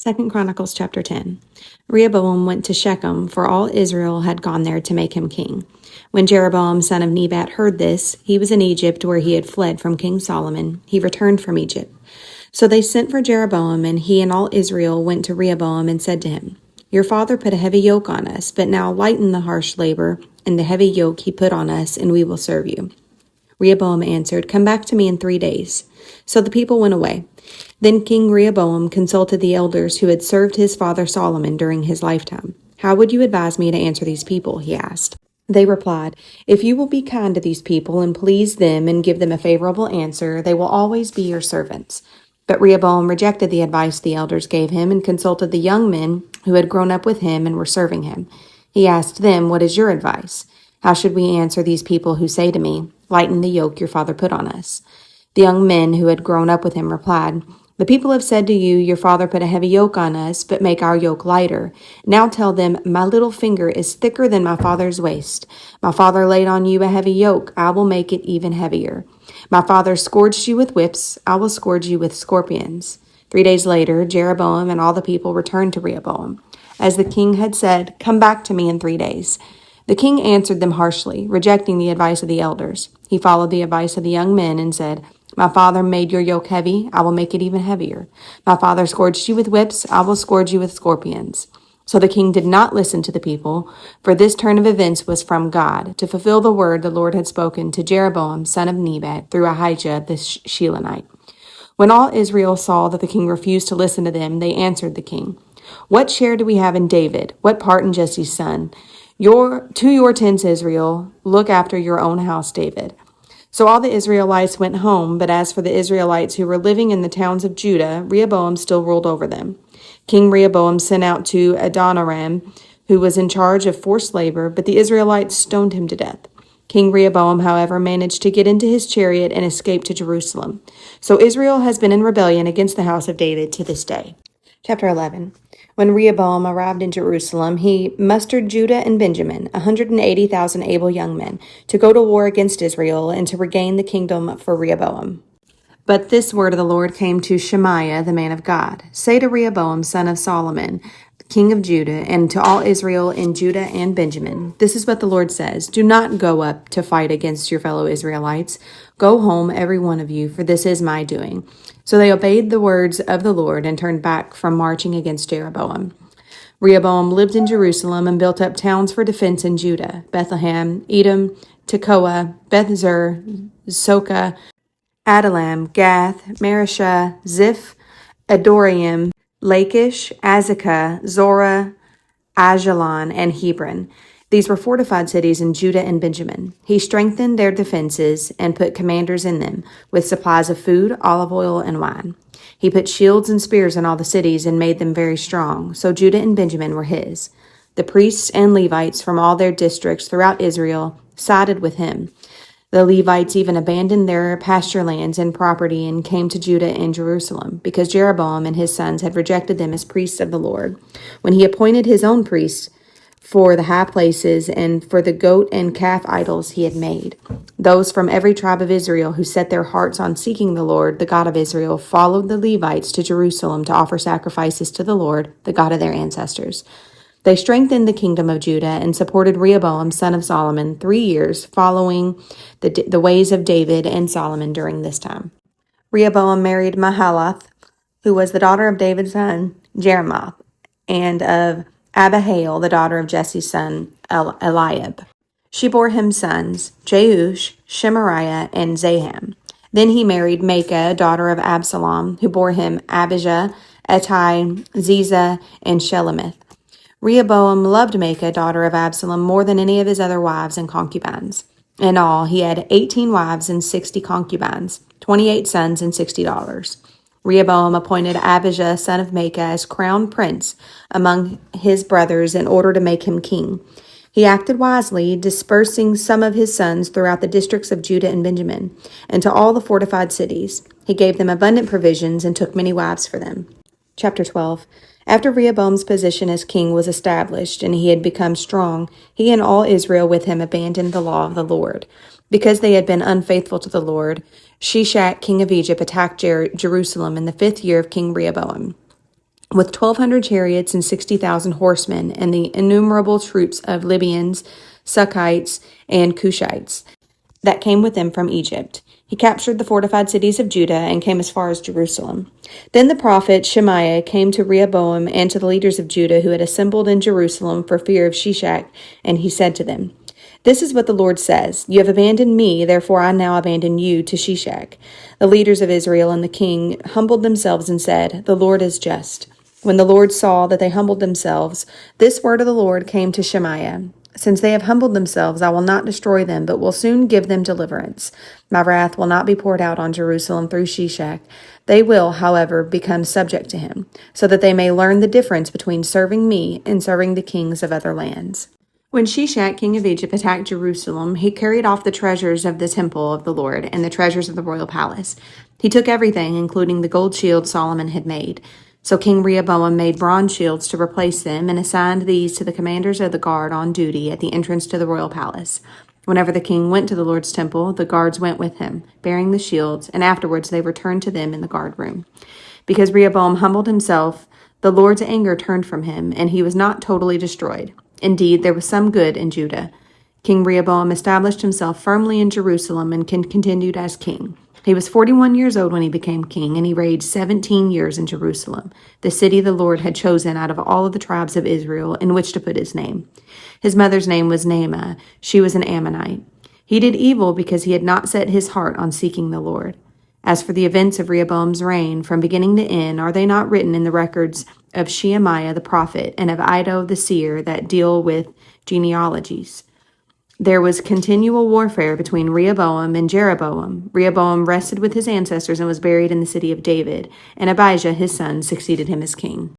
2 Chronicles chapter 10. Rehoboam went to Shechem, for all Israel had gone there to make him king. When Jeroboam son of Nebat heard this, he was in Egypt where he had fled from King Solomon. He returned from Egypt. So they sent for Jeroboam, and he and all Israel went to Rehoboam and said to him, Your father put a heavy yoke on us, but now lighten the harsh labor and the heavy yoke he put on us, and we will serve you. Rehoboam answered, Come back to me in 3 days. So the people went away. Then King Rehoboam consulted the elders who had served his father Solomon during his lifetime. How would you advise me to answer these people? He asked. They replied, If you will be kind to these people and please them and give them a favorable answer, they will always be your servants. But Rehoboam rejected the advice the elders gave him and consulted the young men who had grown up with him and were serving him. He asked them, What is your advice? How should we answer these people who say to me, Lighten the yoke your father put on us? The young men who had grown up with him replied, The people have said to you, Your father put a heavy yoke on us, but make our yoke lighter. Now tell them, My little finger is thicker than my father's waist. My father laid on you a heavy yoke. I will make it even heavier. My father scourged you with whips. I will scourge you with scorpions. 3 days later, Jeroboam and all the people returned to Rehoboam. As the king had said, Come back to me in 3 days. The king answered them harshly, rejecting the advice of the elders. He followed the advice of the young men and said, My father made your yoke heavy. I will make it even heavier. My father scourged you with whips. I will scourge you with scorpions. So the king did not listen to the people, for this turn of events was from God, to fulfill the word the Lord had spoken to Jeroboam, son of Nebat, through Ahijah the Shilonite. When all Israel saw that the king refused to listen to them, they answered the king, What share do we have in David? What part in Jesse's son? To your tents, Israel, look after your own house, David. So all the Israelites went home, but as for the Israelites who were living in the towns of Judah, Rehoboam still ruled over them. King Rehoboam sent out to Adoniram, who was in charge of forced labor, but the Israelites stoned him to death. King Rehoboam, however, managed to get into his chariot and escape to Jerusalem. So Israel has been in rebellion against the house of David to this day. Chapter 11. When Rehoboam arrived in Jerusalem, he mustered Judah and Benjamin, 180,000 able young men, to go to war against Israel and to regain the kingdom for Rehoboam. But this word of the Lord came to Shemaiah, the man of God. Say to Rehoboam, son of Solomon, king of Judah, and to all Israel in Judah and Benjamin, this is what the Lord says. Do not go up to fight against your fellow Israelites. Go home, every one of you, for this is my doing. So they obeyed the words of the Lord and turned back from marching against Jeroboam. Rehoboam lived in Jerusalem and built up towns for defense in Judah, Bethlehem, Edom, Tekoa, Beth-zur, Soka, Adullam, Gath, Mareshah, Ziph, Adoraim, Lachish, Azekah, Zorah, Ajalon, and Hebron. These were fortified cities in Judah and Benjamin. He strengthened their defenses and put commanders in them, with supplies of food, olive oil, and wine. He put shields and spears in all the cities and made them very strong, so Judah and Benjamin were his. The priests and Levites from all their districts throughout Israel sided with him. The Levites even abandoned their pasture lands and property and came to Judah and Jerusalem, because Jeroboam and his sons had rejected them as priests of the Lord. When he appointed his own priests for the high places and for the goat and calf idols he had made, those from every tribe of Israel who set their hearts on seeking the Lord, the God of Israel, followed the Levites to Jerusalem to offer sacrifices to the Lord, the God of their ancestors. They strengthened the kingdom of Judah and supported Rehoboam, son of Solomon, 3 years, following the ways of David and Solomon during this time. Rehoboam married Mahalath, who was the daughter of David's son, Jeremoth, and of Abihail, the daughter of Jesse's son, Eliab. She bore him sons, Jeush, Shemariah, and Zaham. Then he married Maacah, daughter of Absalom, who bore him Abijah, Attai, Ziza, and Shelemith. Rehoboam loved Maacah, daughter of Absalom, more than any of his other wives and concubines. In all, he had 18 wives and 60 concubines, 28 sons and $60. Rehoboam appointed Abijah, son of Maacah, as crown prince among his brothers in order to make him king. He acted wisely, dispersing some of his sons throughout the districts of Judah and Benjamin, and to all the fortified cities. He gave them abundant provisions and took many wives for them. Chapter 12. After Rehoboam's position as king was established and he had become strong, he and all Israel with him abandoned the law of the Lord. Because they had been unfaithful to the Lord, Shishak, king of Egypt, attacked Jerusalem in the 5th year of King Rehoboam. with 1,200 chariots and 60,000 horsemen, and the innumerable troops of Libyans, Sukkites, and Cushites that came with them from Egypt. He captured the fortified cities of Judah and came as far as Jerusalem. Then the prophet Shemaiah came to Rehoboam and to the leaders of Judah who had assembled in Jerusalem for fear of Shishak, and he said to them, "This is what the Lord says. You have abandoned me, therefore I now abandon you to Shishak." The leaders of Israel and the king humbled themselves and said, "The Lord is just." When the Lord saw that they humbled themselves, this word of the Lord came to Shemaiah. "Since they have humbled themselves, I will not destroy them, but will soon give them deliverance. My wrath will not be poured out on Jerusalem through Shishak. They will, however, become subject to him, so that they may learn the difference between serving me and serving the kings of other lands." When Shishak, king of Egypt, attacked Jerusalem, he carried off the treasures of the temple of the Lord and the treasures of the royal palace. He took everything, including the gold shield Solomon had made. So King Rehoboam made bronze shields to replace them and assigned these to the commanders of the guard on duty at the entrance to the royal palace. Whenever the king went to the Lord's temple, the guards went with him, bearing the shields, and afterwards they returned to them in the guard room. Because Rehoboam humbled himself, the Lord's anger turned from him, and he was not totally destroyed. Indeed, there was some good in Judah. King Rehoboam established himself firmly in Jerusalem and continued as king. He was 41 years old when he became king, and he reigned 17 years in Jerusalem, the city the Lord had chosen out of all of the tribes of Israel in which to put his name. His mother's name was Naamah. She was an Ammonite. He did evil because he had not set his heart on seeking the Lord. As for the events of Rehoboam's reign, from beginning to end, are they not written in the records of Shemaiah the prophet and of Iddo the seer that deal with genealogies? There was continual warfare between Rehoboam and Jeroboam. Rehoboam rested with his ancestors and was buried in the city of David, and Abijah his son succeeded him as king.